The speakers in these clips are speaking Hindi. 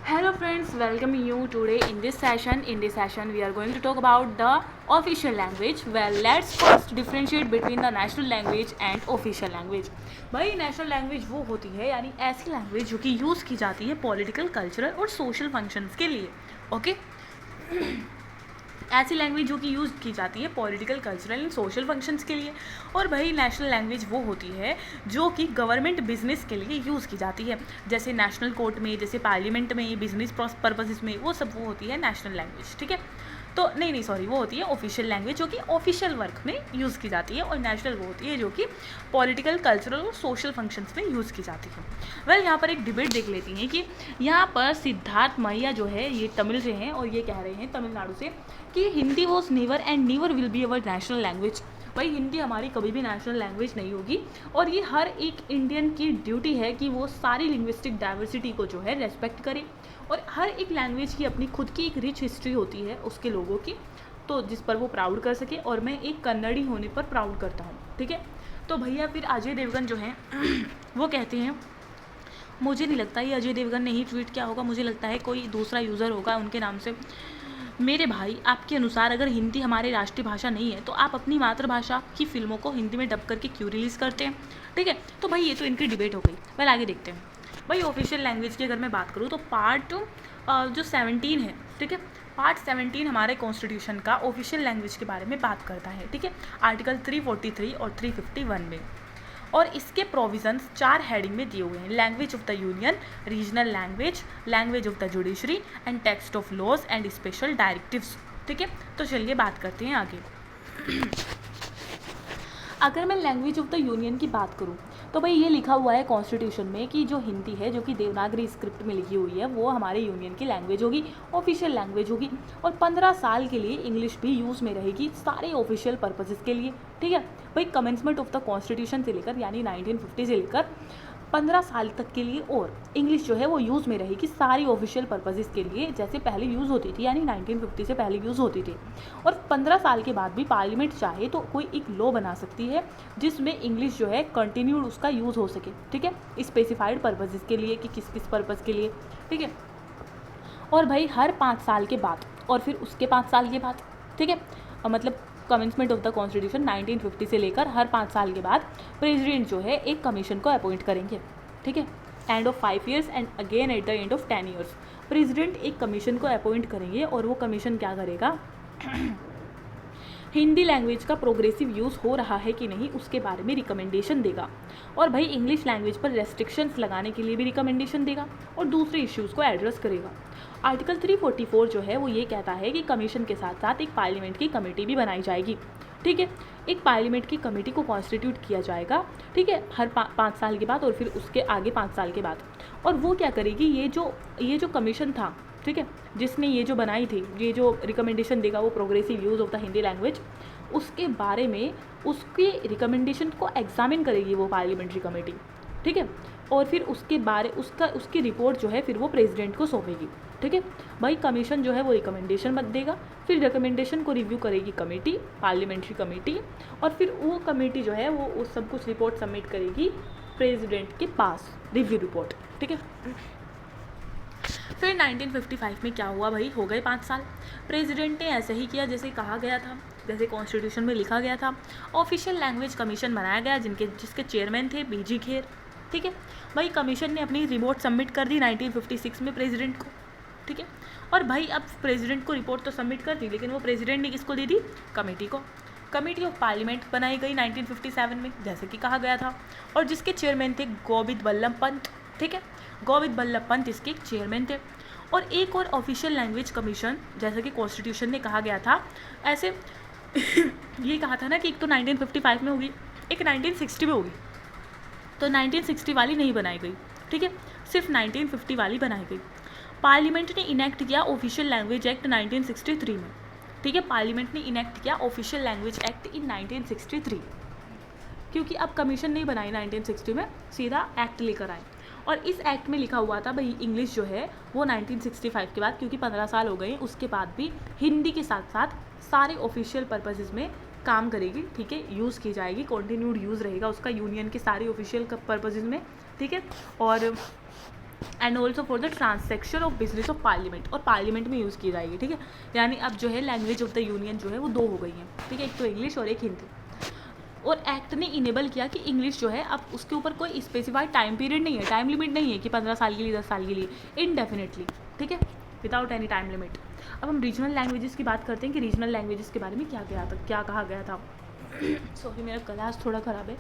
Hello friends, welcome you today in this session. In this session, we are going to talk about the official language. Well, let's first differentiate between the national language and official language. भाई नेशनल लैंग्वेज वो होती है यानी ऐसी लैंग्वेज जो कि यूज़ की जाती है पॉलिटिकल, कल्चरल और सोशल फंक्शंस के लिए. ओके ऐसी लैंग्वेज जो कि यूज़ की जाती है political, cultural and social functions के लिए. और भाई नेशनल लैंग्वेज वो होती है जो कि गवर्नमेंट बिजनेस के लिए यूज़ की जाती है, जैसे नेशनल कोर्ट में, जैसे पार्लियामेंट में, बिजनेस पर्पसेस में, वो सब वो होती है नेशनल लैंग्वेज. ठीक है, तो नहीं सॉरी, वो होती है ऑफिशियल लैंग्वेज जो कि ऑफिशियल वर्क में यूज़ की जाती है, और नेशनल वो होती है जो कि पॉलिटिकल, कल्चरल और सोशल फंक्शंस में यूज़ की जाती है. वेल, यहाँ पर एक डिबेट देख लेती हैं कि यहाँ पर सिद्धार्थ मैया जो है ये तमिल से हैं और ये कह रहे हैं तमिलनाडु से कि Hindi was never and never will be our national language. भाई हिंदी हमारी कभी भी नेशनल लैंग्वेज नहीं होगी, और ये हर एक इंडियन की ड्यूटी है कि वो सारी लिंग्विस्टिक डाइवर्सिटी को जो है रेस्पेक्ट करे, और हर एक लैंग्वेज की अपनी खुद की एक रिच हिस्ट्री होती है उसके लोगों की, तो जिस पर वो प्राउड कर सके, और मैं एक कन्नड़ी होने पर प्राउड करता हूँ. ठीक है, तो भैया फिर अजय देवगन जो हैं वो कहते हैं, मुझे नहीं लगता ये अजय देवगन ने ही ट्वीट किया होगा, मुझे लगता है कोई दूसरा यूज़र होगा उनके नाम से. मेरे भाई, आपके अनुसार अगर हिंदी हमारी राष्ट्रीय भाषा नहीं है तो आप अपनी मातृभाषा की फिल्मों को हिंदी में डब करके क्यों रिलीज़ करते हैं? ठीक है, तो भाई ये तो इनकी डिबेट हो गई. वेल, आगे देखते हैं. भाई ऑफिशियल लैंग्वेज की अगर मैं बात करूँ तो पार्ट जो 17 है, ठीक है, पार्ट 17 हमारे कॉन्स्टिट्यूशन का ऑफिशियल लैंग्वेज के बारे में बात करता है. ठीक है, आर्टिकल 343 और 351 में, और इसके प्रोविजंस 4 हेडिंग में दिए हुए हैं: language of the union, regional language, language of the judiciary and text of laws and special directives. ठीक है, तो चलिए बात करते हैं आगे. अगर मैं लैंग्वेज ऑफ द यूनियन की बात करूं तो भाई ये लिखा हुआ है कॉन्स्टिट्यूशन में कि जो हिंदी है, जो कि देवनागरी स्क्रिप्ट में लिखी हुई है, वो हमारे यूनियन की लैंग्वेज होगी, ऑफिशियल लैंग्वेज होगी, और 15 साल के लिए इंग्लिश भी यूज़ में रहेगी सारे ऑफिशियल पर्पसेस के लिए. ठीक है भाई, कमेंसमेंट ऑफ द कॉन्स्टिट्यूशन से लेकर यानी 1950 से लेकर 15 साल तक के लिए, और इंग्लिश जो है वो यूज़ में रहेगी सारी ऑफिशियल पर्पसेस के लिए, जैसे पहले यूज़ होती थी, यानी 1950 से पहले यूज़ होती थी. और 15 साल के बाद भी पार्लियामेंट चाहे तो कोई एक लॉ बना सकती है जिसमें इंग्लिश जो है कंटिन्यूड उसका यूज़ हो सके. ठीक है, स्पेसिफाइड पर्पसेस के लिए कि किस किस पर्पज़ के लिए. ठीक है, और भाई हर 5 साल के बाद और फिर उसके 5 साल के बाद, ठीक है, मतलब कमेंसमेंट ऑफ द कॉन्स्टिट्यूशन 1950 से लेकर हर 5 साल के बाद प्रेसिडेंट जो है एक कमीशन को अपॉइंट करेंगे. ठीक है, end of 5 years and again eight the end of 10 years president एक कमीशन को अपॉइंट करेंगे, और वो कमीशन क्या करेगा, हिंदी लैंग्वेज का प्रोग्रेसिव यूज़ हो रहा है कि नहीं उसके बारे में रिकमेंडेशन देगा, और भाई इंग्लिश लैंग्वेज पर रेस्ट्रिक्शंस लगाने के लिए भी रिकमेंडेशन देगा, और दूसरे इश्यूज़ को एड्रेस करेगा. आर्टिकल 344 जो है वो ये कहता है कि कमीशन के साथ साथ एक पार्लियामेंट की कमेटी भी बनाई जाएगी. ठीक है, एक पार्लियामेंट की कमेटी को कॉन्स्टिट्यूट किया जाएगा. ठीक है, हर 5 साल के बाद और फिर उसके आगे 5 साल के बाद, और वो क्या करेगी, ये जो कमीशन था, ठीक है, जिसने ये जो बनाई थी, ये जो रिकमेंडेशन देगा वो progressive use of the Hindi language, उसके बारे में उसके रिकमेंडेशन को एग्जामिन करेगी वो पार्लियामेंट्री कमेटी. ठीक है, और फिर उसकी रिपोर्ट जो है फिर वो प्रेसिडेंट को सौंपेगी. ठीक है भाई, कमीशन जो है वो रिकमेंडेशन मत देगा, फिर रिकमेंडेशन को रिव्यू करेगी कमेटी, पार्लियामेंट्री कमेटी, और फिर वो कमेटी जो है वो उस सब कुछ रिपोर्ट सबमिट करेगी प्रेसिडेंट के पास, रिव्यू रिपोर्ट. ठीक है, फिर 1955 में क्या हुआ भाई, हो गए 5 साल. प्रेसिडेंट ने ऐसे ही किया जैसे कहा गया था, जैसे कॉन्स्टिट्यूशन में लिखा गया था. ऑफिशियल लैंग्वेज कमीशन बनाया गया जिसके चेयरमैन थे बीजी खेर. ठीक है भाई, कमीशन ने अपनी रिपोर्ट सबमिट कर दी 1956 में प्रेसिडेंट को. ठीक है, और भाई अब प्रेसिडेंट को रिपोर्ट तो सबमिट कर दी, लेकिन वो प्रेसिडेंट ने किसको दी थी, कमेटी को. कमेटी ऑफ पार्लियामेंट बनाई गई 1957 में जैसे कि कहा गया था, और जिसके चेयरमैन थे गोविंद बल्लभ पंत. ठीक है, गोविंद बल्लभ पंत इसके चेयरमैन थे. और एक और ऑफिशियल लैंग्वेज कमीशन, जैसा कि कॉन्स्टिट्यूशन ने कहा गया था, ऐसे ये कहा था ना कि एक तो 1955 में होगी, एक 1960 में होगी, तो 1960 वाली नहीं बनाई गई. ठीक है, सिर्फ 1950 वाली बनाई गई. पार्लियामेंट ने इनेक्ट किया ऑफिशियल लैंग्वेज एक्ट 1963 में. ठीक है, पार्लियामेंट ने इनेक्ट किया ऑफिशियल लैंग्वेज एक्ट इन 1963, क्योंकि अब कमीशन नहीं बनाई 1960 में, सीधा एक्ट लेकर आए. और इस एक्ट में लिखा हुआ था भाई इंग्लिश जो है वो 1965 के बाद, क्योंकि 15 साल हो गए, उसके बाद भी हिंदी के साथ साथ सारे ऑफिशियल पर्पसेस में काम करेगी. ठीक है, यूज़ की जाएगी, कंटिन्यूड यूज़ रहेगा उसका यूनियन के सारे ऑफिशियल पर्पसेस में. ठीक है, और and also for the transaction of business of parliament, और पार्लियामेंट में यूज़ की जाएगी, ठीक है। यानी अब जो है लैंग्वेज ऑफ द यूनियन जो है वो 2 हो गई हैं, ठीक है, एक तो इंग्लिश और एक हिंदी। और एक्ट ने इनेबल किया कि इंग्लिश जो है अब उसके ऊपर कोई स्पेसिफाइड टाइम पीरियड नहीं है, टाइम लिमिट नहीं है कि 15 साल के लिए, 10 साल के लिए, इनडेफिनेटली, ठीक है, विदाउट एनी टाइम लिमिट। अब हम रीजनल लैंग्वेजेस की बात करते हैं कि रीजनल लैंग्वेजेस के बारे में क्या कहा गया था। सॉरी मेरा गला आज थोड़ा ख़राब है।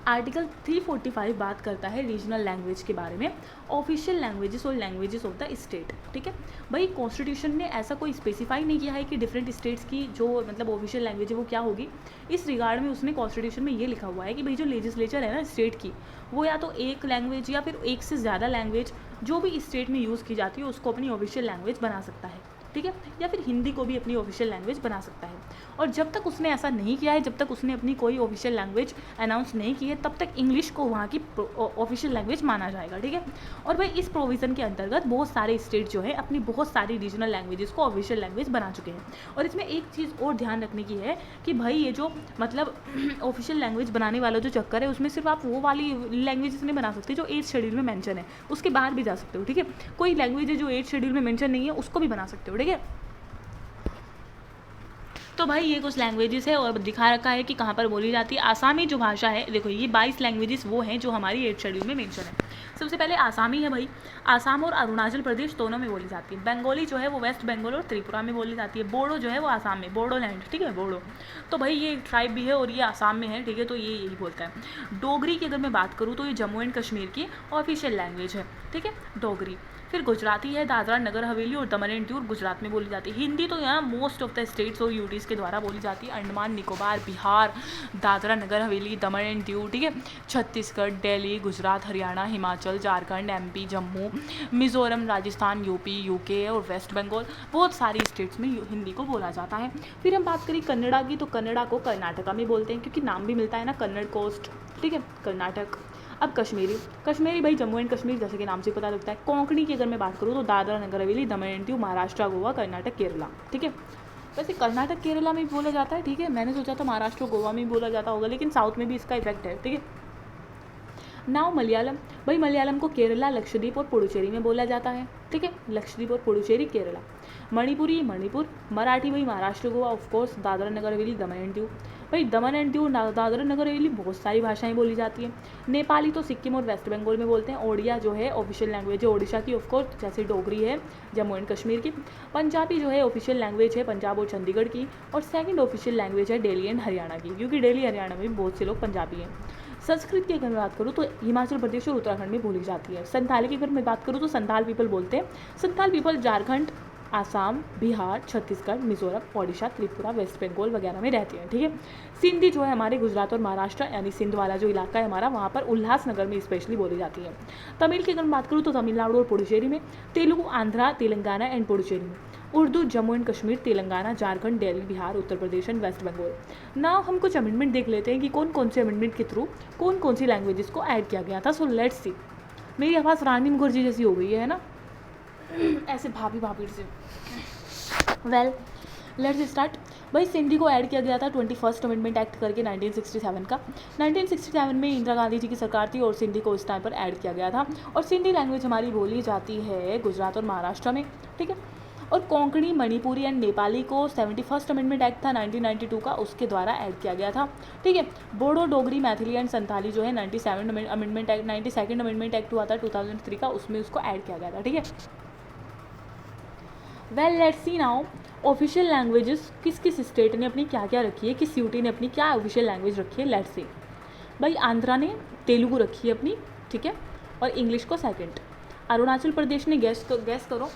आर्टिकल 345 बात करता है रीजनल लैंग्वेज के बारे में, ऑफिशियल लैंग्वेजेस और लैंग्वेजेस ऑफ द स्टेट, ठीक है। भाई कॉन्स्टिट्यूशन ने ऐसा कोई स्पेसिफाई नहीं किया है कि डिफरेंट स्टेट्स की जो मतलब ऑफिशियल लैंग्वेज है वो क्या होगी। इस रिगार्ड में उसने कॉन्स्टिट्यूशन में ये लिखा हुआ है कि भाई जो लेजिस्लेचर है ना स्टेट की, वो या तो एक लैंग्वेज या फिर एक से ज़्यादा लैंग्वेज जो भी स्टेट में यूज़ की जाती है उसको अपनी ऑफिशियल लैंग्वेज बना सकता है, ठीक है, या फिर हिंदी को भी अपनी ऑफिशियल लैंग्वेज बना सकता है। और जब तक उसने ऐसा नहीं किया है, जब तक उसने अपनी कोई ऑफिशियल लैंग्वेज अनाउंस नहीं की है, तब तक इंग्लिश को वहाँ की ऑफिशियल लैंग्वेज माना जाएगा, ठीक है। और भाई इस प्रोविज़न के अंतर्गत बहुत सारे स्टेट जो है अपनी बहुत सारी रीजनल लैंग्वेजेस को ऑफिशियल लैंग्वेज बना चुके हैं। और इसमें एक चीज़ और ध्यान रखने की है कि भाई ये जो मतलब ऑफिशियल लैंग्वेज बनाने वाला जो चक्कर है उसमें सिर्फ आप वो वाली लैंग्वेजेस नहीं बना सकते जो 8th शेड्यूल में मेंशन है, उसके बाहर भी जा सकते हो, ठीक है। कोई लैंग्वेज है जो 8th शेड्यूल में मेंशन नहीं है उसको भी बना सकते हो, ठीक है। तो भाई ये कुछ लैंग्वेजेस है और दिखा रखा है कि कहाँ पर बोली जाती है। आसामी जो भाषा है, देखो ये 22 लैंग्वेजेस वो हैं जो हमारी 8th शेड्यूल में मेंशन है। सबसे पहले आसामी है भाई, आसाम और अरुणाचल प्रदेश दोनों में बोली जाती है। बंगाली जो है वो वेस्ट बंगाल और त्रिपुरा में बोली जाती है। बोडो जो है वो आसाम में, बोडोलैंड, ठीक है, बोडो। तो भाई ये एक ट्राइब भी है और ये आसाम में है, ठीक है, तो ये यही बोलता है। डोगरी की अगर मैं बात करूँ तो ये जम्मू एंड कश्मीर की ऑफिशियल लैंग्वेज है, ठीक है, डोगरी। फिर गुजराती है, दादरा नगर हवेली और दमन एंड दीव गुजरात में बोली जाती है। हिंदी तो यहाँ मोस्ट ऑफ द स्टेट्स और यूटीज़ के द्वारा बोली जाती है। अंडमान निकोबार, बिहार, दादरा नगर हवेली, दमन एंड दीव, ठीक है, Chhattisgarh, Delhi, Gujarat, Haryana, Himachal, Jharkhand, MP, Jammu, Mizoram, Rajasthan, UP, UK और वेस्ट बंगाल, बहुत सारी स्टेट्स में हिंदी को बोला जाता है। फिर हम बात करें कन्नड़ा की, तो कन्नड़ा को कर्नाटका में बोलते हैं क्योंकि नाम भी मिलता है ना, कन्नड़ कोस्ट, ठीक है, कर्नाटक। अब कश्मीरी, कश्मीरी भाई जम्मू एंड कश्मीर जैसे कि नाम से पता लगता है। कोंकणी की अगर मैं बात करूँ तो दादरा नगर हवेली, दमन एंड दीव, महाराष्ट्र, गोवा, कर्नाटक, केरला, ठीक है। वैसे कर्नाटक केरला में भी बोला जाता है, ठीक है, मैंने सोचा था महाराष्ट्र गोवा में भी बोला जाता होगा, लेकिन साउथ में भी इसका इफेक्ट है, ठीक है। नाउ मलयालम, भाई मलयालम को केरला, लक्षद्वीप और पुडुचेरी में बोला जाता है, ठीक है, लक्षद्वीप और पुडुचेरी, केरला। मणिपुरी, मणिपुर। मराठी भाई Maharashtra Goa, of course, Dadra Nagar Haveli, Daman and Diu. भाई दमन एंड दीव, दादरा नगर हवेली बहुत सारी भाषाएं बोली जाती हैं। नेपाली तो सिक्किम और वेस्ट बंगाल में बोलते हैं। ओडिया जो है ऑफिशियल लैंग्वेज है ओडिशा की, ऑफकोर्स, जैसे डोगरी है जम्मू एंड कश्मीर की। पंजाबी जो है ऑफिशियल लैंग्वेज है पंजाब और चंडीगढ़ की। और सेकंड ऑफिशियल लैंग्वेज है दिल्ली एंड हरियाणा की, क्योंकि दिल्ली हरियाणा में भी बहुत से लोग पंजाबी हैं। संस्कृत की अगर मैं बात करूँ तो हिमाचल प्रदेश और उत्तराखंड में बोली जाती है। संथाली की अगर मैं बात करूँ तो संथाल पीपल बोलते हैं। संथाल पीपल झारखंड, आसाम, बिहार, छत्तीसगढ़, मिजोरम, ओडिशा, त्रिपुरा, वेस्ट बंगाल वगैरह में रहते हैं, ठीक है। सिंधी जो है हमारे गुजरात और महाराष्ट्र यानी सिंध वाला जो इलाका है हमारा, वहाँ पर उल्लासनगर में स्पेशली बोली जाती है। तमिल की अगर मैं बात करूँ तो तमिलनाडु और पुडुचेरी में। तेलुगु आंध्रा, तेलंगाना एंड पुडुचेरी में। Urdu Jammu and Kashmir, Telangana, Jharkhand, Delhi, Bihar, Uttar Pradesh and West Bengal. Now हम कुछ अमेंडमेंट देख लेते हैं कि कौन कौन से अमेंडमेंट के थ्रू कौन कौन सी लैंग्वेजेस को ऐड किया गया था। So let's see. मेरी आवाज़ रानी मुखर्जी जैसी हो गई है ना, ऐसे भाभी भाभी से। Well let's start. भाई सिंधी को ऐड किया गया था 21st अमेंडमेंट एक्ट करके 1967 का। 1967 में इंदिरा गांधी जी की सरकार थी और सिंधी को इस टाइम पर ऐड किया गया था। और सिंधी लैंग्वेज हमारी बोली जाती है गुजरात और महाराष्ट्र में, ठीक है। और कोंकणी, मणिपुरी एंड नेपाली को 71st अमेंडमेंट एक्ट था 1992 का, उसके द्वारा ऐड किया गया था, ठीक है। बोडो, डोगरी, मैथिली एंड संथाली जो है 92nd अमेंडमेंट एक्ट हुआ था 2003 का, उसमें उसको ऐड किया गया था, ठीक है। Well let's see now official languages किस किस स्टेट ने अपनी क्या क्या रखी है, किस यूटी ने अपनी क्या ऑफिशियल लैंग्वेज रखी है। Let's see. भाई आंध्रा ने तेलुगु रखी है अपनी, ठीक है, और इंग्लिश को सेकंड। अरुणाचल प्रदेश ने गैस करो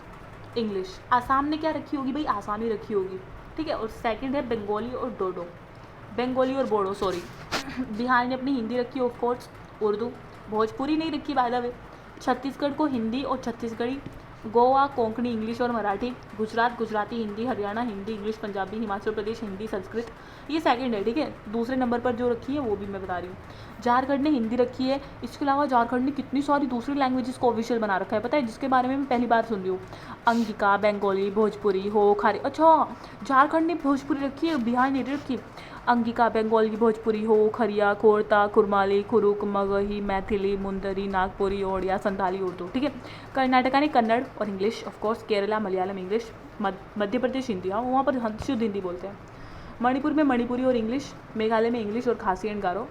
इंग्लिश। आसाम ने क्या रखी होगी भाई, आसामी रखी होगी, ठीक है, और सेकंड है बंगाली और बोडो, सॉरी। बिहार ने अपनी हिंदी रखी ऑफ कोर्स, उर्दू, भोजपुरी नहीं रखी बाय द वे। छत्तीसगढ़ को हिंदी और छत्तीसगढ़ी। गोवा कोंकणी, इंग्लिश और मराठी। गुजरात गुजराती, हिंदी, हरियाणा हिंदी, इंग्लिश, पंजाबी। हिमाचल प्रदेश हिंदी, संस्कृत, ये सेकंड है, ठीक है। दूसरे नंबर पर जो रखी है वो भी मैं बता रही हूँ। झारखंड ने हिंदी रखी है। इसके अलावा झारखंड ने कितनी सारी दूसरी लैंग्वेजेस को ऑफिशियल बना रखा है पता है, जिसके बारे में मैं पहली बार सुन रही हूँ। अंगिका, बंगाली, भोजपुरी, हो, खारी। अच्छा झारखंड ने भोजपुरी रखी है, बिहार ने रखी। अंगिका बंगाल की भोजपुरी हो, खरिया, खोरता, कुरमाली, कुरुक, मगही, मैथिली, मुंदरी, नागपुरी, ओडिया, संथाली, उर्दू। ठीक है। कर्नाटका ने कन्नड़ और English, of course Kerala Malayalam English, Madhya Pradesh Hindi, हाँ वहाँ पर शुद्ध हिंदी बोलते हैं। मणिपुर में मणिपुरी और इंग्लिश, मेघालय में इंग्लिश और खासी एंड गारो,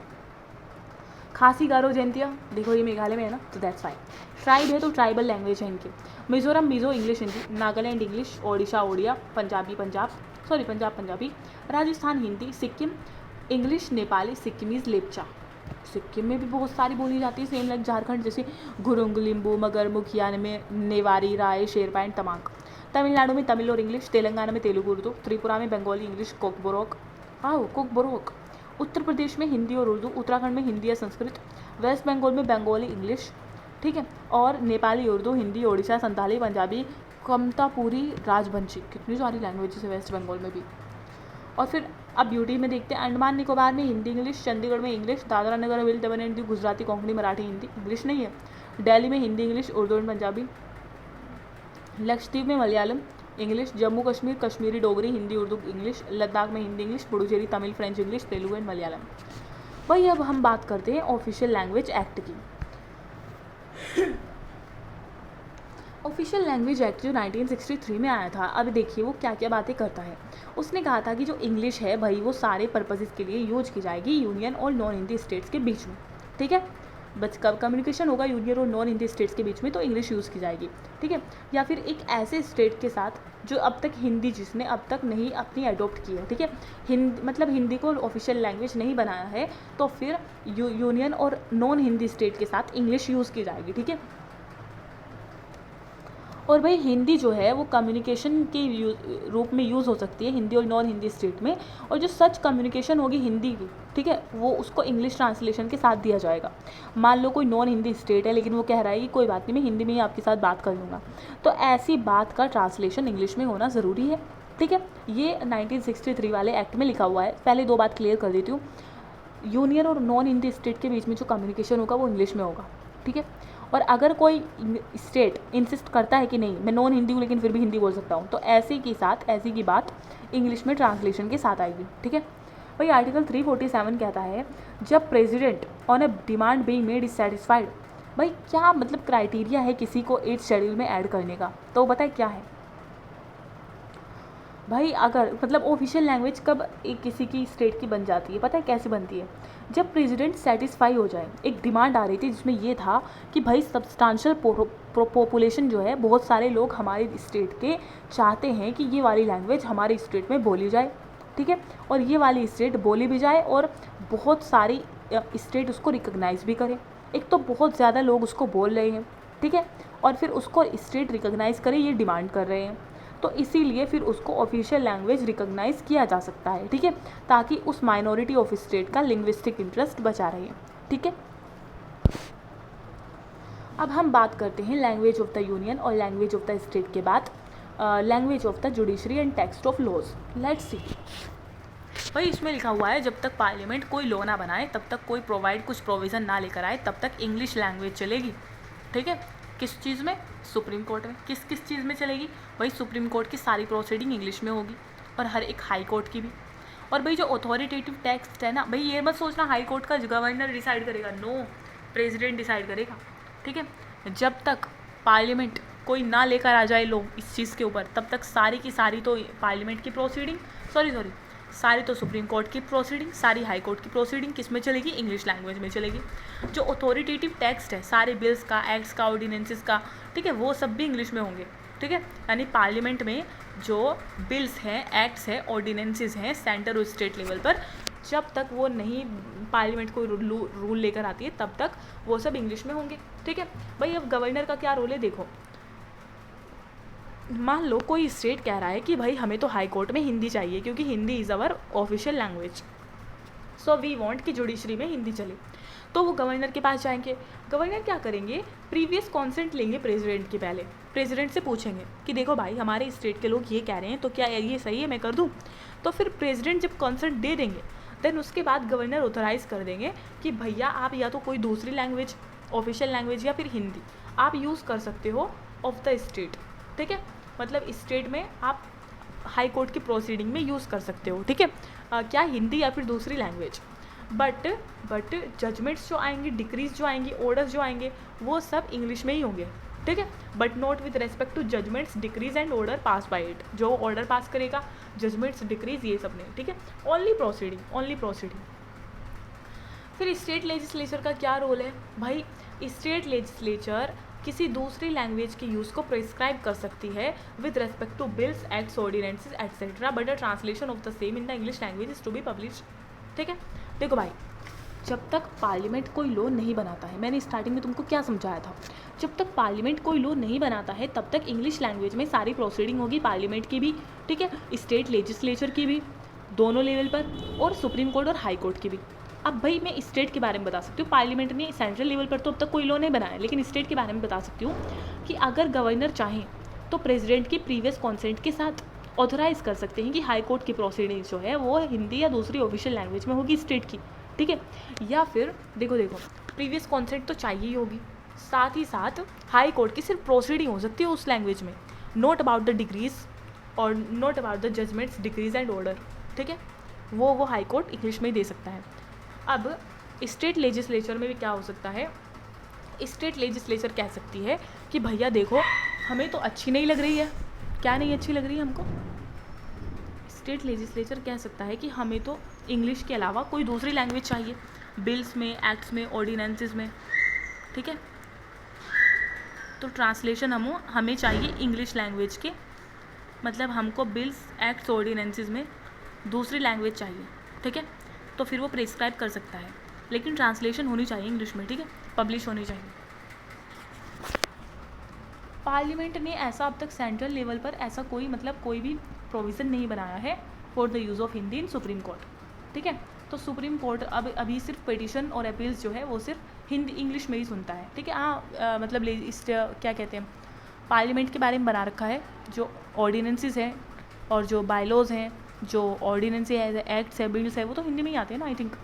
खासी गारो जयंतिया, देखो ये मेघालय में है ना, तो दैट्स फाइन। ट्राइब है तो ट्राइबल लैंग्वेज है इनकी। Mizoram Mizo English Hindi, Nagaland English, Odisha Odia, Punjabi Punjabi, Rajasthan Hindi, Sikkim English, Nepali Sikkimese Lepcha. Sikkim में भी बहुत सारी बोली जाती है, सेम लाइक झारखंड जैसे गुरुंग, लिम्बू, मगर, मुखिया में नेवारी, राय, शेरपा एंड तमांग। तमिलनाडु में तमिल और इंग्लिश, तेलंगाना में तेलुगु उर्दू, त्रिपुरा में बंगाली इंग्लिश, कोकबोरोक। उत्तर प्रदेश में हिंदी और उर्दू, उत्तराखंड में हिंदी या संस्कृत, वेस्ट बंगाल में बंगाली इंग्लिश, ठीक है, और नेपाली उर्दू, हिंदी, ओडिशा संताली, पंजाबी, कमतापुरी, राजवंशी। कितनी सारी लैंग्वेजेस है वेस्ट बंगाल में भी। और फिर अब यूटी में देखते हैं, अंडमान निकोबार में हिंदी इंग्लिश, चंडीगढ़ में English, Dadra Nagar Haveli Daman and Diu Gujarati, Konkani, Marathi, Hindi English नहीं है, दिल्ली में हिंदी इंग्लिश, उर्दू एंड पंजाबी, लक्षद्वीप में मलयालम इंग्लिश, जम्मू कश्मीर कश्मीरी डोगरी, हिंदी उर्दू इंग्लिश, लद्दाख में Hindi English, Puducherry Tamil French English, Telugu and Malayalam. भाई अब हम बात करते हैं ऑफिशियल लैंग्वेज एक्ट की। ऑफिशियल लैंग्वेज एक्ट जो 1963 में आया था, अब देखिए वो क्या क्या बातें करता है। उसने कहा था कि जो इंग्लिश है भाई वो सारे पर्पसेस के लिए यूज की जाएगी यूनियन और नॉन हिंदी स्टेट्स के बीच में। ठीक है, बस कम्युनिकेशन होगा यूनियन और नॉन हिंदी स्टेट्स के बीच में तो इंग्लिश यूज़ की जाएगी। ठीक है, या फिर एक ऐसे स्टेट के साथ जो अब तक हिंदी जिसने अब तक नहीं अपनी अडोप्ट की है। ठीक है, मतलब हिंदी को ऑफिशियल लैंग्वेज नहीं बनाया है तो फिर यूनियन और नॉन हिंदी स्टेट के साथ इंग्लिश यूज़ की जाएगी। ठीक है, और भाई हिंदी जो है वो कम्युनिकेशन के रूप में यूज़ हो सकती है हिंदी और नॉन हिंदी स्टेट में, और जो सच कम्युनिकेशन होगी हिंदी की, ठीक है, वो उसको इंग्लिश ट्रांसलेशन के साथ दिया जाएगा। मान लो कोई नॉन हिंदी स्टेट है लेकिन वो कह रहा है कि कोई बात नहीं मैं हिंदी में ही आपके साथ बात कर लूँगा, तो ऐसी बात का ट्रांसलेशन इंग्लिश में होना ज़रूरी है। ठीक है, ये 1963 वाले एक्ट में लिखा हुआ है। पहले दो बात क्लियर कर देती हूँ, यूनियन और नॉन हिंदी स्टेट के बीच में जो कम्युनिकेशन होगा वो इंग्लिश में होगा। ठीक है, और अगर कोई स्टेट इंसिस्ट करता है कि नहीं मैं नॉन हिंदी हूँ लेकिन फिर भी हिंदी बोल सकता हूँ, तो ऐसी की बात इंग्लिश में ट्रांसलेशन के साथ आएगी। ठीक है भाई, आर्टिकल 347 कहता है जब president on a demand being made is satisfied. भाई क्या मतलब क्राइटेरिया है किसी को 8th शेड्यूल में ऐड करने का, तो पता है क्या है भाई? अगर मतलब ऑफिशियल लैंग्वेज कब एक किसी की स्टेट की बन जाती है, पता है कैसे बनती है? जब प्रेसिडेंट सेटिस्फाई हो जाए। एक डिमांड आ रही थी जिसमें ये था कि भाई सब्सटेंशियल पॉपुलेशन जो है, बहुत सारे लोग हमारे स्टेट के चाहते हैं कि ये वाली लैंग्वेज हमारे स्टेट में बोली जाए। ठीक है, और ये वाली स्टेट बोली भी जाए और बहुत सारी स्टेट उसको रिकॉग्नाइज भी करे। एक तो बहुत ज़्यादा लोग उसको बोल रहे हैं, ठीक है, और फिर उसको स्टेट रिकॉग्नाइज करे, ये डिमांड कर रहे हैं, तो इसीलिए फिर उसको ऑफिशियल लैंग्वेज रिकॉग्नाइज किया जा सकता है। ठीक है, ताकि उस माइनॉरिटी ऑफ स्टेट का लिंग्विस्टिक इंटरेस्ट बचा रहे। ठीक है, अब हम बात करते हैं लैंग्वेज ऑफ द यूनियन और लैंग्वेज ऑफ द स्टेट के बाद language of the judiciary and text of laws. Let's see भाई, इसमें लिखा हुआ है जब तक पार्लियामेंट कोई लॉ ना बनाए, तब तक कोई कुछ प्रोविज़न ना लेकर आए, तब तक इंग्लिश लैंग्वेज चलेगी। ठीक है, किस चीज़ में? सुप्रीम कोर्ट में। किस चीज़ में चलेगी? भाई सुप्रीम कोर्ट की सारी प्रोसीडिंग इंग्लिश में होगी और हर एक हाई कोर्ट की भी। और भाई जो अथॉरिटेटिव टेक्स्ट है ना, भाई ये मत सोचना हाई कोर्ट का गवर्नर डिसाइड करेगा, नो, प्रेसिडेंट डिसाइड करेगा। ठीक है, जब तक पार्लियामेंट कोई ना लेकर आ जाए लो इस चीज़ के ऊपर, तब तक सारी की सारी तो पार्लियामेंट की प्रोसीडिंग सारी तो सुप्रीम कोर्ट की प्रोसीडिंग, सारी हाई कोर्ट की प्रोसीडिंग किस में चलेगी? इंग्लिश लैंग्वेज में चलेगी। जो अथॉरिटेटिव टेक्स्ट है सारे बिल्स का, एक्ट्स का, ऑर्डिनेंसेस का, ठीक है, वो सब भी इंग्लिश में होंगे। ठीक है, यानी पार्लियामेंट में जो बिल्स हैं, एक्ट्स हैं, ऑर्डिनेंसेस हैं सेंटर और स्टेट लेवल पर, जब तक वो नहीं पार्लियामेंट कोई रूल लेकर आती है तब तक वो सब इंग्लिश में होंगे। ठीक है भाई, अब गवर्नर का क्या रोल है देखो। मान लो कोई स्टेट कह रहा है कि भाई हमें तो हाई कोर्ट में हिंदी चाहिए क्योंकि Hindi is our official language, so we want कि जुडिशरी में हिंदी चले, तो वो गवर्नर के पास जाएंगे। गवर्नर क्या करेंगे? प्रीवियस कॉन्सेंट लेंगे प्रेसिडेंट के। पहले प्रेसिडेंट से पूछेंगे कि देखो भाई हमारे स्टेट के लोग ये कह रहे हैं तो क्या ये सही है, मैं कर दूँ? तो फिर प्रेसिडेंट जब कॉन्सेंट दे देंगे देन उसके बाद गवर्नर ऑथोराइज कर देंगे कि भैया आप या तो कोई दूसरी लैंग्वेज, ऑफिशियल लैंग्वेज या फिर हिंदी आप यूज़ कर सकते हो ऑफ द स्टेट। ठीक है, मतलब स्टेट में आप हाई कोर्ट की प्रोसीडिंग में यूज़ कर सकते हो, ठीक है, क्या हिंदी या फिर दूसरी लैंग्वेज। बट जजमेंट्स जो आएंगे, डिक्रीज जो आएंगी, ऑर्डर्स जो आएंगे, वो सब इंग्लिश में ही होंगे, ठीक है, but not with respect to judgments, decrees and order pass by it. जो ऑर्डर पास करेगा, जजमेंट्स, डिक्रीज, ये सब नहीं, ठीक है, ओनली प्रोसीडिंग। फिर स्टेट लेजिस्लेचर का क्या रोल है भाई? स्टेट लेजिस्लेचर किसी दूसरी लैंग्वेज के यूज़ को प्रिस्क्राइब कर सकती है with respect to bills, acts, ordinances etcetera, but a translation of the same in the English language is to be publish, ठीक है। देखो भाई, जब तक पार्लियामेंट कोई लॉ नहीं बनाता है, मैंने स्टार्टिंग में तुमको क्या समझाया था, जब तक पार्लियामेंट कोई लॉ नहीं बनाता है तब तक इंग्लिश लैंग्वेज में सारी प्रोसीडिंग होगी, पार्लियामेंट की भी, ठीक है, स्टेट लेजिस्लेचर की भी, दोनों लेवल पर, और सुप्रीम कोर्ट और हाई कोर्ट की भी। अब भाई मैं स्टेट के बारे में बता सकती हूँ, पार्लियामेंट ने सेंट्रल लेवल पर तो अब तक कोई लॉ नहीं बनाया, लेकिन स्टेट के बारे में बता सकती हूँ कि अगर गवर्नर चाहें तो प्रेसिडेंट की प्रीवियस कॉन्सेंट के साथ ऑथोराइज कर सकते हैं कि हाई कोर्ट की प्रोसीडिंग्स जो है वो हिंदी या दूसरी ऑफिशियल लैंग्वेज में होगी स्टेट की, ठीक है। या फिर देखो प्रीवियस कॉन्सेंट तो चाहिए ही होगी, साथ ही साथ हाई कोर्ट की सिर्फ प्रोसीडिंग हो सकती है उस लैंग्वेज में, नॉट अबाउट द डिग्रीज और not about the judgments, decrees and order, ठीक है, वो हाई कोर्ट इंग्लिश में ही दे सकता है। अब स्टेट लेजिस्लेचर में भी क्या हो सकता है, स्टेट लेजिस्लेचर कह सकती है कि भैया देखो हमें तो अच्छी नहीं लग रही है, क्या नहीं अच्छी लग रही है हमको, स्टेट लेजिस्लेचर कह सकता है कि हमें तो इंग्लिश के अलावा कोई दूसरी लैंग्वेज चाहिए, बिल्स में, एक्ट्स में, ऑर्डिनेंसेस में, ठीक है, तो ट्रांसलेशन हमें चाहिए इंग्लिश लैंग्वेज के, मतलब हमको बिल्स, एक्ट्स, ऑर्डिनेंसेस में दूसरी लैंग्वेज चाहिए, ठीक है, तो फिर वो प्रिस्क्राइब कर सकता है, लेकिन ट्रांसलेशन होनी चाहिए इंग्लिश में, ठीक है, पब्लिश होनी चाहिए। पार्लियामेंट ने ऐसा अब तक सेंट्रल लेवल पर ऐसा कोई भी प्रोविज़न नहीं बनाया है for the use of Hindi in supreme court, ठीक है, तो सुप्रीम कोर्ट अभी सिर्फ पिटिशन और अपील्स जो है वो सिर्फ हिंदी इंग्लिश में ही सुनता है, ठीक है। हाँ, मतलब क्या कहते हैं, पार्लियामेंट के बारे में बना रखा है, जो ऑर्डिनेंसेस हैं और जो बायलॉज हैं, जो ऑर्डिनेंस है, एक्ट्स है, बिल्स है, वो तो हिंदी में ही आते हैं ना, आई थिंक।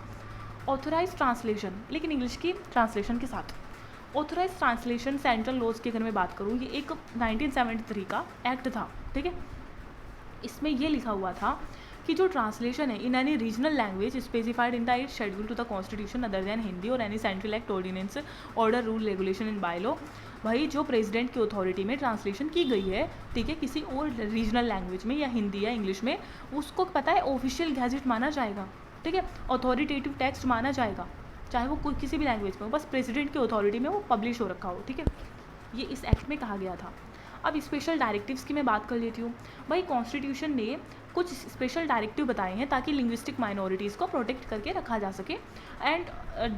ऑथोराइज ट्रांसलेशन, लेकिन इंग्लिश की ट्रांसलेशन के साथ। ऑथोराइज ट्रांसलेशन सेंट्रल लॉज की अगर मैं बात करूँ, ये एक 1973 का एक्ट था, ठीक है, इसमें ये लिखा हुआ था कि जो ट्रांसलेशन है in any regional language specified in the eighth schedule to the constitution other than Hindi or any central act, ordinance, order, rule, regulation in by law, भाई जो प्रेसिडेंट की अथॉरिटी में ट्रांसलेशन की गई है, ठीक है, किसी और रीजनल लैंग्वेज में या हिंदी या इंग्लिश में, उसको पता है ऑफिशियल गैजेट माना जाएगा, ठीक है, अथॉरिटेटिव टेक्स्ट माना जाएगा, चाहे वो कोई किसी भी लैंग्वेज में हो, बस प्रेसिडेंट की अथॉरिटी में वो पब्लिश हो रखा हो, ठीक है, ये इस एक्ट में कहा गया था। अब स्पेशल डायरेक्टिव्स की मैं बात कर लेती हूँ। भाई कॉन्स्टिट्यूशन ने कुछ स्पेशल डायरेक्टिव बताए हैं ताकि लिंग्विस्टिक माइनॉरिटीज़ को प्रोटेक्ट करके रखा जा सके एंड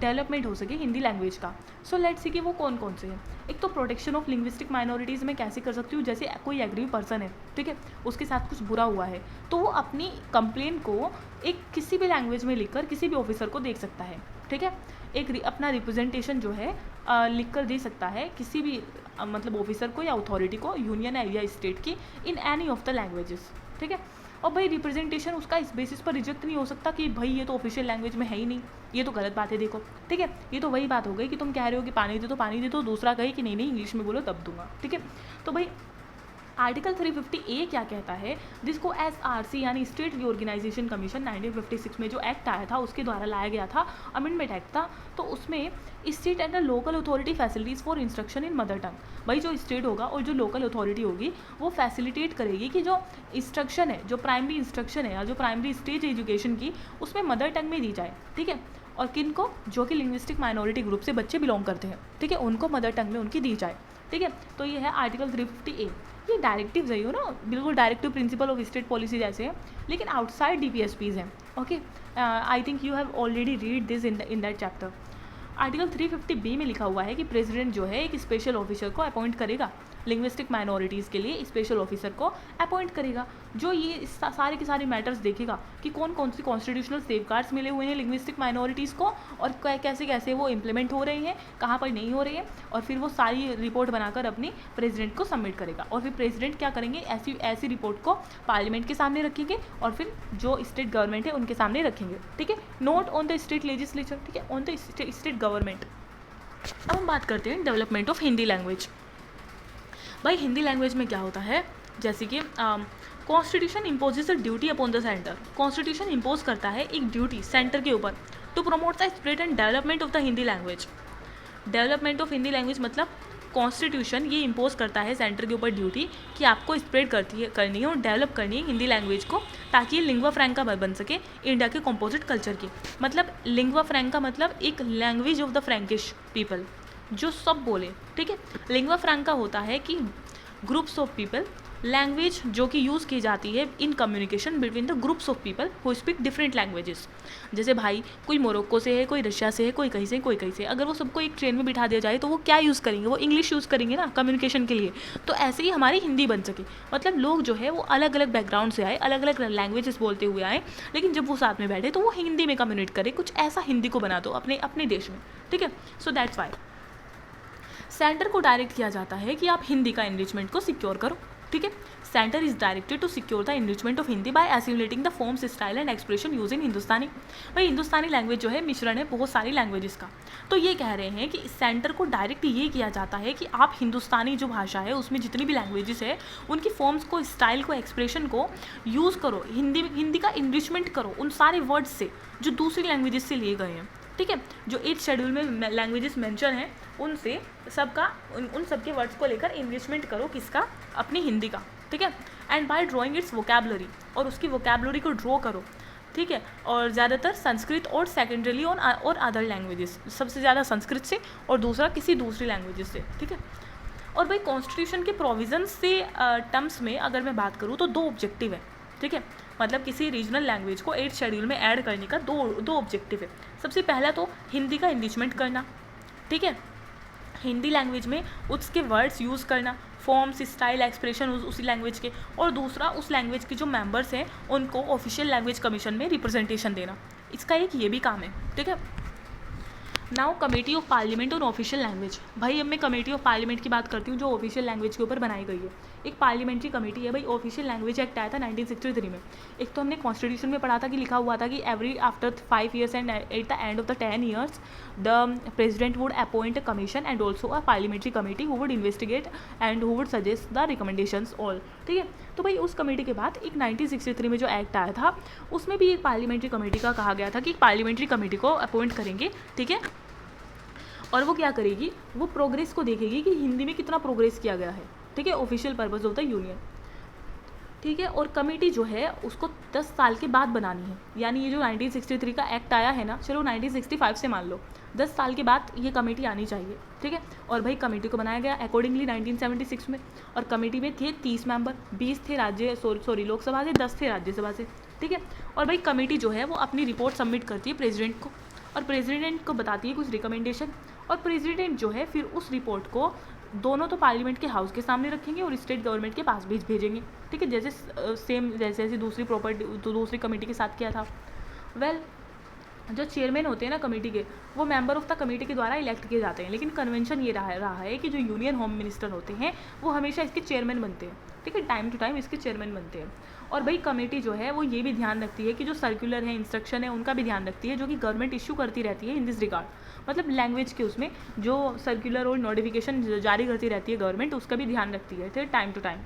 डेवलपमेंट हो सके हिंदी लैंग्वेज का। सो लेट्स सी कि वो कौन कौन से हैं। एक तो प्रोटेक्शन ऑफ लिंग्विस्टिक माइनॉरिटीज़ में कैसे कर सकती हूँ, जैसे कोई एग्रीव पर्सन है, ठीक है, उसके साथ कुछ बुरा हुआ है तो वो अपनी कंप्लेंट को एक किसी भी लैंग्वेज में लिखकर किसी भी ऑफिसर को देख सकता है, ठीक है, एक अपना रिप्रेजेंटेशन जो है लिख कर दे सकता है किसी भी मतलब ऑफिसर को या अथॉरिटी को, यूनियन है या स्टेट की, in any of the languages, ठीक है। और भाई रिप्रेजेंटेशन उसका इस बेसिस पर रिजेक्ट नहीं हो सकता कि भाई ये तो ऑफिशियल लैंग्वेज में है ही नहीं, ये तो गलत बात है, देखो, ठीक है, ये तो वही बात हो गई कि तुम कह रहे हो कि पानी दे तो पानी दे, तो दूसरा कहे कि नहीं नहीं इंग्लिश में बोलो तब दूंगा, ठीक है। तो भाई आर्टिकल 350A क्या कहता है, जिसको SRC यानी स्टेट रीऑर्गेनाइजेशन कमीशन 1956 में जो एक्ट आया था उसके द्वारा लाया गया था, अमेंडमेंट एक्ट था, तो उसमें state and local authority facilities for instruction in mother tongue. भाई जो स्टेट होगा और जो लोकल अथॉरिटी होगी वो फैसिलिटेट करेगी कि जो इंस्ट्रक्शन है, जो प्राइमरी इंस्ट्रक्शन है या जो प्राइमरी स्टेज एजुकेशन की, उसमें मदर टंग में दी जाए, ठीक है, और किन को, जो कि लिंग्विस्टिक माइनॉरिटी ग्रुप से बच्चे बिलोंग करते हैं, ठीक है, उनको मदर टंग में उनकी दी जाए, ठीक है। तो ये है आर्टिकल 350A। ये डायरेक्टिव है, ना, बिल्कुल directive principle of state policy जैसे हैं, लेकिन आउटसाइड DPSPs हैं, okay. I think you have already read this in that chapter. Article 350B में लिखा हुआ है कि प्रेसिडेंट जो है एक स्पेशल ऑफिसर को अपॉइंट करेगा, लिंग्विस्टिक माइनॉरिटीज़ के लिए स्पेशल ऑफिसर को अपॉइंट करेगा, जो ये सारे के सारे मैटर्स देखेगा कि कौन कौन सी कॉन्स्टिट्यूशनल सेफगार्ड्स मिले हुए हैं लिंग्विस्टिक माइनॉरिटीज़ को और कैसे कैसे वो इम्प्लीमेंट हो रहे हैं, कहाँ पर नहीं हो रहे हैं, और फिर वो सारी रिपोर्ट बनाकर अपनी प्रेसिडेंट को सबमिट करेगा। और फिर प्रेसिडेंट क्या करेंगे, ऐसी रिपोर्ट को पार्लियामेंट के सामने रखेंगे और फिर जो स्टेट गवर्नमेंट है उनके सामने रखेंगे, ठीक है, not on the state legislature, ठीक है, ऑन द स्टेट गवर्नमेंट। अब हम बात करते हैं डेवलपमेंट ऑफ हिंदी लैंग्वेज। भाई हिंदी लैंग्वेज में क्या होता है, जैसे कि constitution imposes a duty upon the centre, constitution impose करता है एक ड्यूटी सेंटर के ऊपर to promote the spread and development of the Hindi language. Development of Hindi language मतलब कॉन्स्टिट्यूशन ये इम्पोज करता है सेंटर के ऊपर ड्यूटी कि आपको स्प्रेड करनी है और डेवलप करनी है हिंदी लैंग्वेज को, ताकि ये लिंग्वा फ्रैंका बन सके इंडिया के कॉम्पोजिट कल्चर की। मतलब लिंग्वा फ्रैंका मतलब एक language of the Frankish people, जो सब बोले, ठीक है। लिंग्वा फ्रैंका होता है कि ग्रुप्स ऑफ पीपल, लैंग्वेज जो कि यूज़ की जाती है in communication between the groups of people who speak different languages. जैसे भाई कोई मोरक्को से है, कोई रशिया से है, कोई कहीं से, कोई कहीं से, अगर वो सबको एक ट्रेन में बिठा दिया जाए तो वो क्या यूज़ करेंगे, वो इंग्लिश यूज़ करेंगे ना कम्युनिकेशन के लिए। तो ऐसे ही हमारी हिंदी बन सके, मतलब लोग जो है वो अलग अलग बैकग्राउंड से आए, अलग अलग लैंग्वेजेस बोलते हुए आए, लेकिन जब वो साथ में बैठे तो वो हिंदी में कम्युनिकेट करे, कुछ ऐसा हिंदी को बना दो अपने देश में, ठीक है। सो दैट्स वाई सेंटर को डायरेक्ट किया जाता है कि आप हिंदी का एनरिचमेंट को सिक्योर करो, ठीक है। Centre is directed to secure the enrichment of Hindi by assimilating the forms, style and expression use in Hindustani. भाई हिंदुस्तानी लैंग्वेज जो है मिश्रण है बहुत सारी लैंग्वेजेस का, तो ये कह रहे हैं कि सेंटर को डायरेक्ट ये किया जाता है कि आप हिंदुस्तानी जो भाषा है उसमें जितनी भी लैंग्वेजेस है उनकी फॉर्म्स को, स्टाइल को, एक्सप्रेशन को यूज़ करो, हिंदी का इनरिचमेंट करो उन सारे वर्ड्स से जो दूसरी लैंग्वेजेस से लिए गए हैं, ठीक है। जो 8th शेड्यूल में लैंग्वेजेस मेंशन है उनसे सबका उन सब के वर्ड्स को लेकर इन्रिचमेंट करो, किसका, अपनी हिंदी का, ठीक है। And by drawing its vocabulary, और उसकी वोकैबुलरी को ड्रॉ करो, ठीक है। और ज़्यादातर संस्कृत और सेकेंडरीली और अदर लैंग्वेजेस, सबसे ज़्यादा संस्कृत से और दूसरा किसी दूसरी लैंग्वेजेस से, ठीक है। और भाई कॉन्स्टिट्यूशन के प्रोविजंस से टर्म्स में अगर मैं बात करूँ तो 2 ऑब्जेक्टिव है, ठीक है। मतलब किसी रीजनल लैंग्वेज को 8th शेड्यूल में ऐड करने का दो ऑब्जेक्टिव है। सबसे पहला तो हिंदी का इनरिचमेंट करना, ठीक है, हिंदी लैंग्वेज में उसके वर्ड्स यूज़ करना, फॉर्म्स, स्टाइल, एक्सप्रेशन उसी लैंग्वेज के, और दूसरा उस लैंग्वेज के जो मेंबर्स हैं उनको ऑफिशियल लैंग्वेज कमीशन में रिप्रेजेंटेशन देना, इसका एक ये भी काम है, ठीक है। नाउ कमेटी ऑफ पार्लियामेंट और ऑफिशियल लैंग्वेज। भाई अब मैं कमेटी ऑफ पार्लियामेंट की बात करती हूँ जो ऑफिशियल लैंग्वेज के ऊपर बनाई गई है। एक पार्लियामेंट्री कमेटी है भाई, ऑफिशियल लैंग्वेज एक्ट आया था 1963 में। एक तो हमने कॉन्स्टिट्यूशन में पढ़ा था कि लिखा हुआ था कि every after 5 years and at the end of the 10 years the president would appoint a commission and also a parliamentary committee who would investigate and who would suggest the recommendations all, ठीक है। तो भाई उस कमेटी के बाद एक 1963 में जो एक्ट आया था उसमें भी एक पार्लियामेंट्री कमेटी का कहा गया था कि पार्लियामेंट्री कमेटी को अपॉइंट करेंगे, ठीक है। और वो क्या करेगी, वो प्रोग्रेस को देखेगी कि हिंदी में कितना प्रोग्रेस किया गया है, ठीक है, official purpose of the union, ठीक है। और कमेटी जो है उसको 10 साल के बाद बनानी है, यानी ये जो 1963 का एक्ट आया है ना, चलो 1965 से मान लो, 10 साल के बाद ये कमेटी आनी चाहिए, ठीक है। और भाई कमेटी को बनाया गया अकॉर्डिंगली 1976 में, और कमेटी में थे 30 मेंबर, 20 थे लोकसभा से, 10 थे राज्यसभा से, ठीक है। और भाई कमेटी जो है वो अपनी रिपोर्ट सबमिट करती है प्रेसिडेंट को, और प्रेसिडेंट को बताती है कुछ रिकमेंडेशन, और प्रेसिडेंट जो है फिर उस रिपोर्ट को दोनों तो पार्लियामेंट के हाउस के सामने रखेंगे और स्टेट गवर्नमेंट के पास भेजेंगे, ठीक है। जैसे सेम जैसे दूसरी कमेटी के साथ किया था। वेल जो चेयरमैन होते हैं ना कमेटी के, वो मेंबर ऑफ द कमेटी के द्वारा इलेक्ट किए जाते हैं, लेकिन कन्वेंशन ये रहा है कि जो यूनियन होम मिनिस्टर होते हैं वो हमेशा इसके चेयरमैन बनते हैं, ठीक है, टाइम टू टाइम इसके चेयरमैन बनते हैं। और भाई कमेटी जो है वो ये भी ध्यान रखती है कि जो सर्कुलर है, इंस्ट्रक्शन है, उनका भी ध्यान रखती है जो कि गवर्नमेंट इशू करती रहती है इन दिस रिगार्ड, मतलब लैंग्वेज के उसमें जो सर्कुलर और नोटिफिकेशन जारी करती रहती है गवर्नमेंट, उसका भी ध्यान रखती है, ठीक है, टाइम टू टाइम।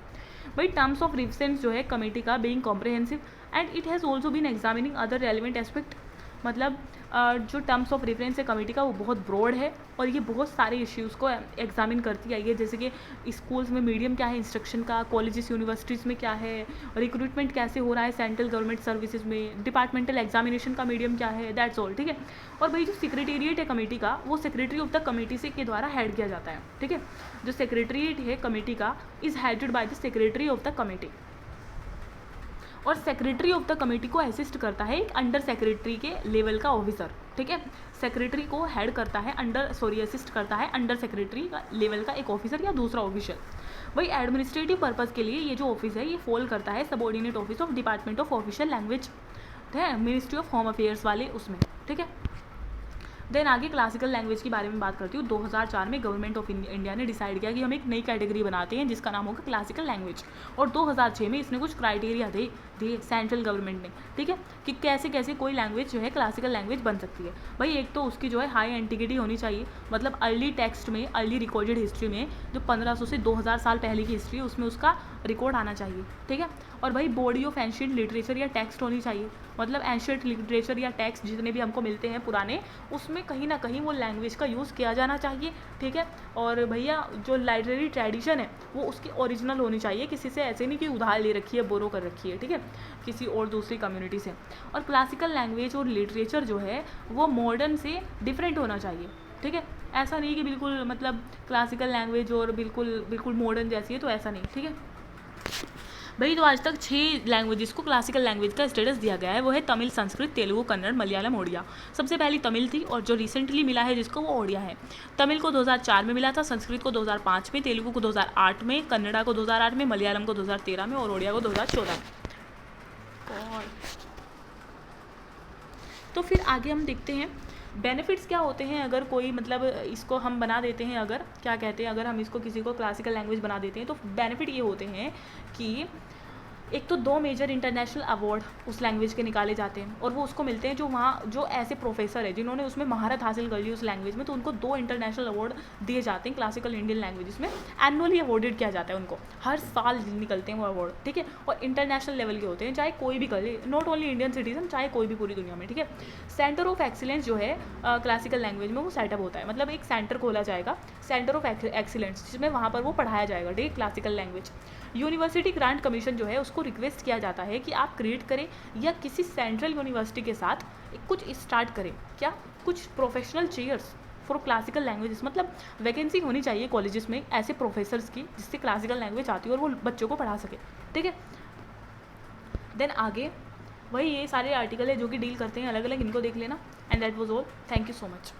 भाई टर्म्स ऑफ रेफरेंस जो है कमेटी का being comprehensive and it has also been examining other relevant aspect, मतलब जो टर्म्स ऑफ रेफरेंस है कमेटी का वो बहुत ब्रॉड है और ये बहुत सारे इश्यूज़ को एग्जामिन करती आई है, जैसे कि स्कूल्स में मीडियम क्या है इंस्ट्रक्शन का, कॉलेजेस यूनिवर्सिटीज़ में क्या है, रिक्रूटमेंट कैसे हो रहा है सेंट्रल गवर्नमेंट सर्विसेज में, डिपार्टमेंटल एग्जामिनेशन का मीडियम क्या है, दैट्स ऑल, ठीक है। और भाई जो सेक्रेटेरिएट है कमेटी का वो सेक्रेटरी ऑफ द कमेटी से के द्वारा हेड किया जाता है, ठीक है। जो सेक्रेटेरिएट है कमेटी का is headed by the secretary of the committee, और सेक्रेटरी ऑफ द कमेटी को असिस्ट करता है एक अंडर सेक्रेटरी के लेवल का ऑफिसर, ठीक है। सेक्रेटरी को हेड करता है असिस्ट करता है अंडर सेक्रेटरी का लेवल का एक ऑफिसर या दूसरा ऑफिशियल। वही एडमिनिस्ट्रेटिव पर्पज़ के लिए ये जो ऑफिस है ये फॉल करता है subordinate office of department of official language, ठीक है, मिनिस्ट्री ऑफ होम अफेयर्स वाले उसमें, ठीक है। देन आगे क्लासिकल लैंग्वेज के बारे में बात करती हूँ। 2004 में गवर्नमेंट ऑफ इंडिया ने डिसाइड किया कि हम एक नई कैटेगरी बनाते हैं जिसका नाम होगा क्लासिकल लैंग्वेज, और 2006 में इसने कुछ क्राइटेरिया दिए सेंट्रल गवर्नमेंट ने, ठीक है, कि कैसे कैसे कोई लैंग्वेज जो है क्लासिकल लैंग्वेज बन सकती है। भाई एक तो उसकी जो है हाई एंटिक्विटी होनी चाहिए, मतलब अर्ली टेक्स्ट में, अर्ली रिकॉर्डेड हिस्ट्री में जो 1500 से 2000 साल पहले की हिस्ट्री है उसमें उसका रिकॉर्ड आना चाहिए, ठीक है। और भाई बॉडी ऑफ एंशियंट लिटरेचर या टेक्स्ट होनी चाहिए, मतलब एंशियंट लिटरेचर या टेक्स्ट जितने भी हमको मिलते हैं पुराने, उसमें कहीं ना कहीं वो लैंग्वेज का यूज़ किया जाना चाहिए, ठीक है। और भैया जो लाइब्रेरी ट्रेडिशन है वो उसकी ओरिजिनल होनी चाहिए, किसी से ऐसे नहीं कि उधार ले रखी है, बोरो कर रखी है, ठीक है, किसी और दूसरी कम्युनिटी से। और क्लासिकल लैंग्वेज और लिटरेचर जो है वो मॉडर्न से डिफरेंट होना चाहिए, ठीक है। ऐसा नहीं कि बिल्कुल मतलब क्लासिकल लैंग्वेज और बिल्कुल बिल्कुल मॉडर्न जैसी है, तो ऐसा नहीं, ठीक है भाई। तो आज तक 6 लैंग्वेजेस को क्लासिकल लैंग्वेज का स्टेटस दिया गया है, वो है तमिल, संस्कृत, तेलुगु, कन्नड़, मलयालम, ओडिया। सबसे पहली तमिल थी और जो रिसेंटली मिला है जिसको वो ओडिया है। तमिल को 2004 में मिला था, संस्कृत को 2005 में, तेलुगु को 2008 में, कन्नड़ा को 2008 में, मलयालम को 2013 में और ओडिया को 2014 में। तो फिर आगे हम देखते हैं बेनिफिट्स क्या होते हैं अगर कोई मतलब इसको हम बना देते हैं, अगर क्या कहते हैं, अगर हम इसको किसी को क्लासिकल लैंग्वेज बना देते हैं तो बेनिफिट ये होते हैं कि एक तो 2 मेजर इंटरनेशनल अवार्ड उस लैंग्वेज के निकाले जाते हैं और वो उसको मिलते हैं जो वहाँ जो ऐसे प्रोफेसर है जिन्होंने उसमें महारत हासिल कर ली उस लैंग्वेज में, तो उनको 2 इंटरनेशनल अवार्ड दिए जाते हैं क्लासिकल इंडियन लैंग्वेजेस में। एनुअली अवॉर्डेड किया जाता है उनको, हर साल निकलते हैं वो अवार्ड, ठीक है। और इंटरनेशनल लेवल के होते हैं, चाहे कोई भी कर ले, नॉट ओनली इंडियन सिटीजन, चाहे कोई भी पूरी दुनिया में, ठीक है। सेंटर ऑफ एक्सीलेंस जो है क्लासिकल लैंग्वेज में वो सेटअप होता है, मतलब एक सेंटर खोला जाएगा, सेंटर ऑफ एक्सीलेंस, जिसमें वहाँ पर वो पढ़ाया जाएगा, ठीक है, classical language. University grant commission जो है उसको रिक्वेस्ट किया जाता है कि आप क्रिएट करें या किसी सेंट्रल यूनिवर्सिटी के साथ कुछ स्टार्ट करें, क्या कुछ professional chairs for classical languages, मतलब वैकेंसी होनी चाहिए कॉलेजेस में ऐसे प्रोफेसर्स की जिससे क्लासिकल लैंग्वेज आती है और वो बच्चों को पढ़ा सके, ठीक है। देन आगे वही ये सारे आर्टिकल है जो कि डील करते हैं अलग अलग, इनको देख लेना। And that was all, thank you so much.